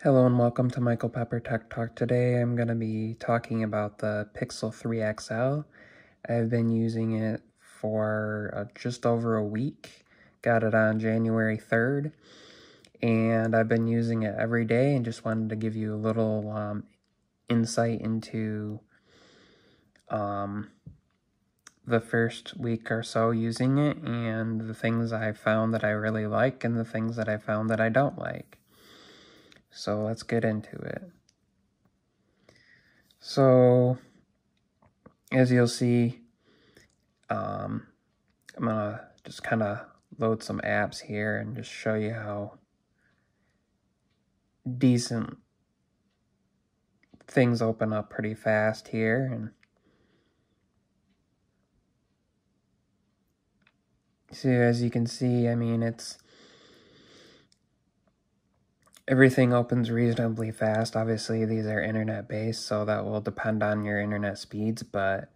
Hello and welcome to Michael Pepper Tech Talk. Today I'm going to be talking about the Pixel 3 XL. I've been using it for just over a week. Got it on January 3rd, and I've been using it every day and just wanted to give you a little insight into the first week or so using it and the things I found that I really like and the things that I found that I don't like. So let's get into it. So, as you'll see, I'm gonna just kind of load some apps here and just show you how decent things open up pretty fast here. And so as you can see, I mean, everything opens reasonably fast. Obviously, these are internet-based, so that will depend on your internet speeds, but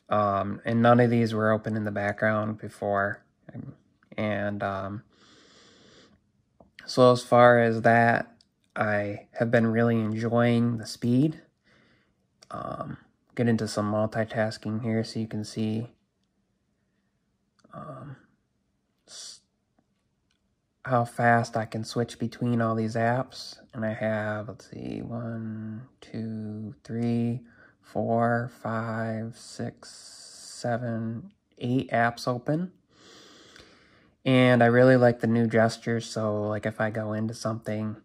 and none of these were open in the background before. And so as far as that, I have been really enjoying the speed. Get into some multitasking here so you can see how fast I can switch between all these apps. And I have, let's see, 1, 2, 3, 4, 5, 6, 7, 8 apps open. And I really like the new gestures, so like if I go into something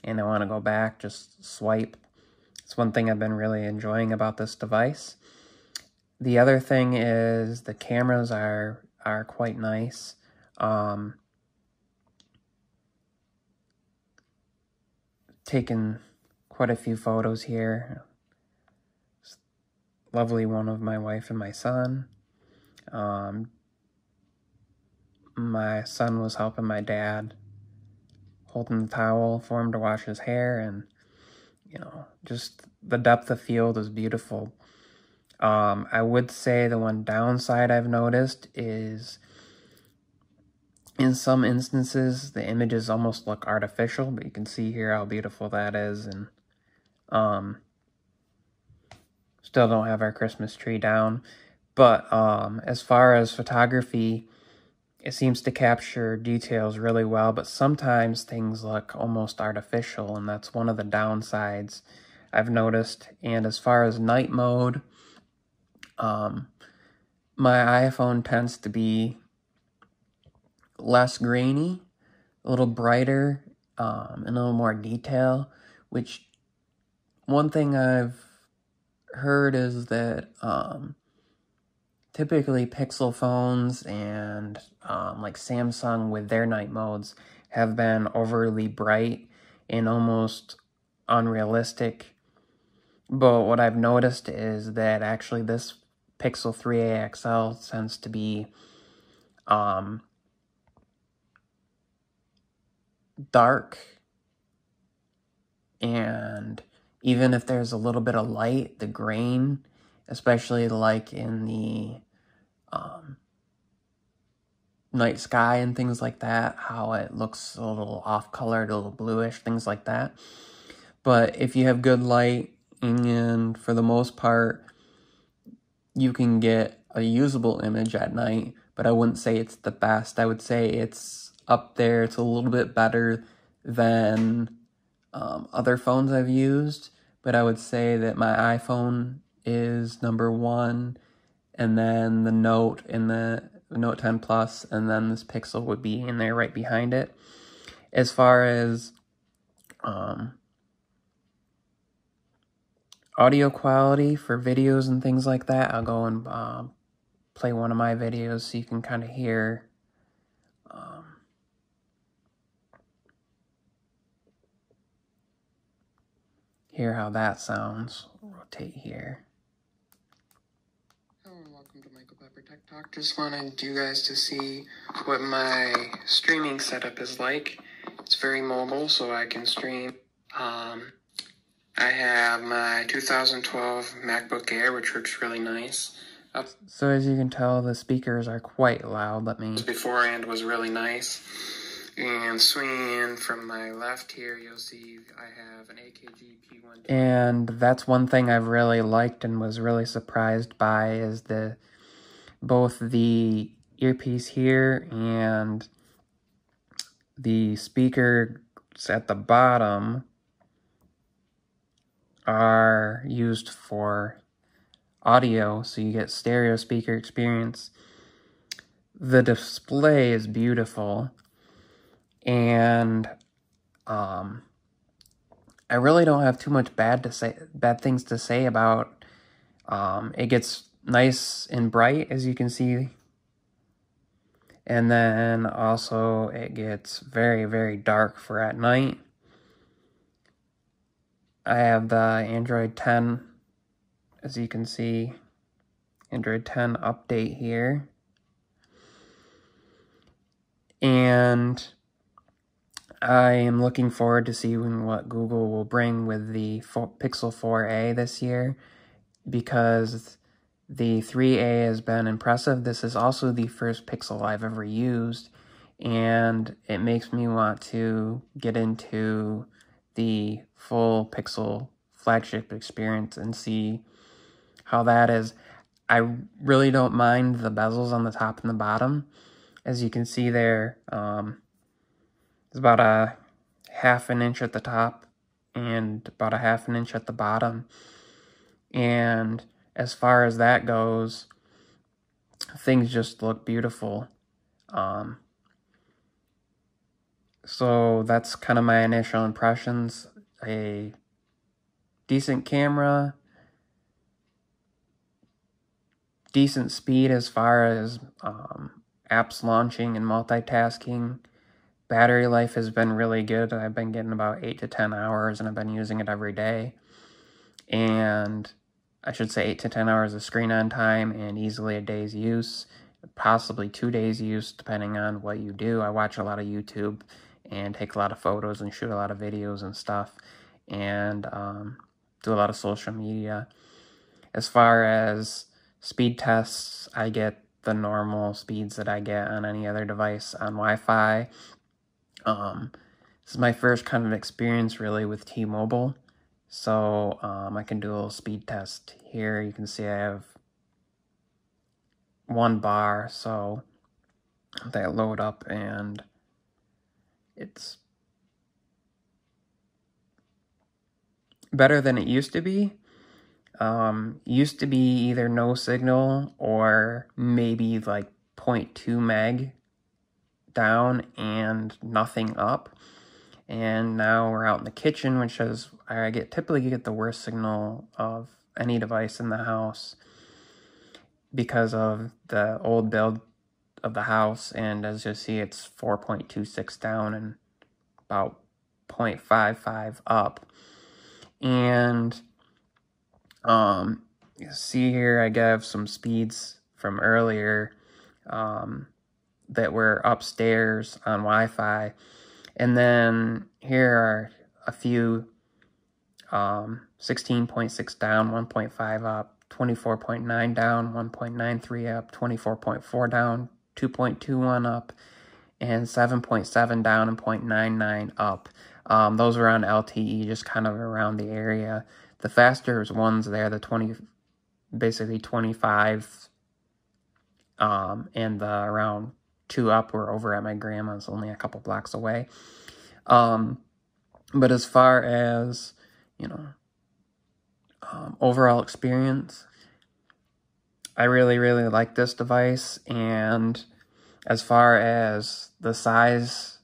and I want to go back, just swipe. It's one thing I've been really enjoying about this device. The other thing is the cameras are quite nice. Taken quite a few photos here. Lovely one of my wife and my son. My son was helping my dad holding the towel for him to wash his hair, and just the depth of field is beautiful. I would say the one downside I've noticed is in some instances the images almost look artificial, but you can see here how beautiful that is. And still don't have our Christmas tree down, but as far as photography, it seems to capture details really well, but sometimes things look almost artificial, and that's one of the downsides I've noticed. And as far as night mode, my iPhone tends to be less grainy, a little brighter, and a little more detail, which one thing I've heard is that typically Pixel phones and like Samsung with their night modes have been overly bright and almost unrealistic. But what I've noticed is that actually this Pixel 3a XL tends to be dark, and even if there's a little bit of light, the grain, especially like in the night sky and things like that, how it looks a little off-colored, a little bluish, things like that. But if you have good light, and for the most part, you can get a usable image at night, but I wouldn't say it's the best. I would say it's up there. It's a little bit better than other phones I've used, but I would say that my iPhone is number 1, and then the Note and the Note 10 Plus, and then this Pixel would be in there right behind it. As far as audio quality for videos and things like that, I'll go and play one of my videos so you can kind of hear how that sounds. Rotate here. Hello and welcome to Michael Pepper Tech Talk. Just wanted you guys to see what my streaming setup is like. It's very mobile, so I can stream. I have my 2012 MacBook Air, which works really nice. So as you can tell, the speakers are quite loud. Beforehand was really nice. And swinging in from my left here, you'll see I have an AKG P1. And that's one thing I've really liked and was really surprised by is both the earpiece here and the speakers at the bottom are used for audio, so you get stereo speaker experience. The display is beautiful, and I really don't have too much bad things to say about. It gets nice and bright, as you can see, and then also it gets very, very dark for at night. I have the Android 10, as you can see, Android 10 update here. And I am looking forward to seeing what Google will bring with the Pixel 4a this year, because the 3a has been impressive. This is also the first Pixel I've ever used, and it makes me want to get into the full Pixel flagship experience and see how that is. I really don't mind the bezels on the top and the bottom. As you can see there, it's about a ½ an inch at the top and about a ½ an inch at the bottom. And as far as that goes, things just look beautiful. So that's kind of my initial impressions. A decent camera, decent speed as far as apps launching and multitasking. Battery life has been really good. I've been getting about 8 to 10 hours, and I've been using it every day. And I should say 8 to 10 hours of screen on time and easily a day's use, possibly 2 days use, depending on what you do. I watch a lot of YouTube and take a lot of photos and shoot a lot of videos and stuff, and do a lot of social media. As far as speed tests, I get the normal speeds that I get on any other device on Wi-Fi. This is my first kind of experience really with T-Mobile, so I can do a little speed test here. You can see I have 1 bar, so that load up and it's better than it used to be. Used to be either no signal or maybe like 0.2 meg down and nothing up. And now we're out in the kitchen, which is I typically get the worst signal of any device in the house because of the old build of the house. And as you see, it's 4.26 down and about 0.55 up. And you see here, I have some speeds from earlier that were upstairs on Wi-Fi. And then here are a few 16.6 down, 1.5 up, 24.9 down, 1.93 up, 24.4 down, 2.21 up, and 7.7 down and 0.99 up. Those are on LTE, just kind of around the area. The faster ones there, the basically 25, and the around 2 up were over at my grandma's, only a couple blocks away. But as far as, overall experience, I really, really like this device. And as far as the size,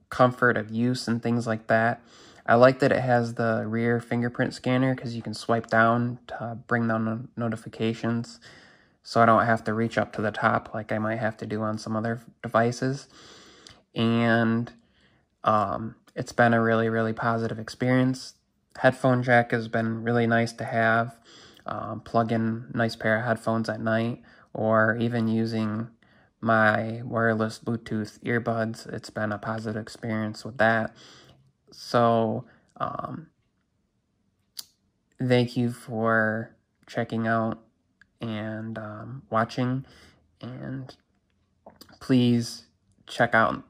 comfort of use and things like that, I like that it has the rear fingerprint scanner because you can swipe down to bring down notifications, so I don't have to reach up to the top like I might have to do on some other devices. And it's been a really, really positive experience. Headphone jack has been really nice to have. Plug in a nice pair of headphones at night, or even using my wireless Bluetooth earbuds. It's been a positive experience with that. So, thank you for checking out and watching, and please check out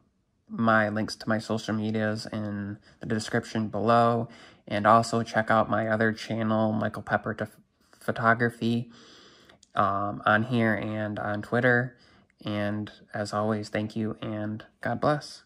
my links to my social medias in the description below, and also check out my other channel, Michael Pepper Photography, on here and on Twitter. And as always, thank you and God bless.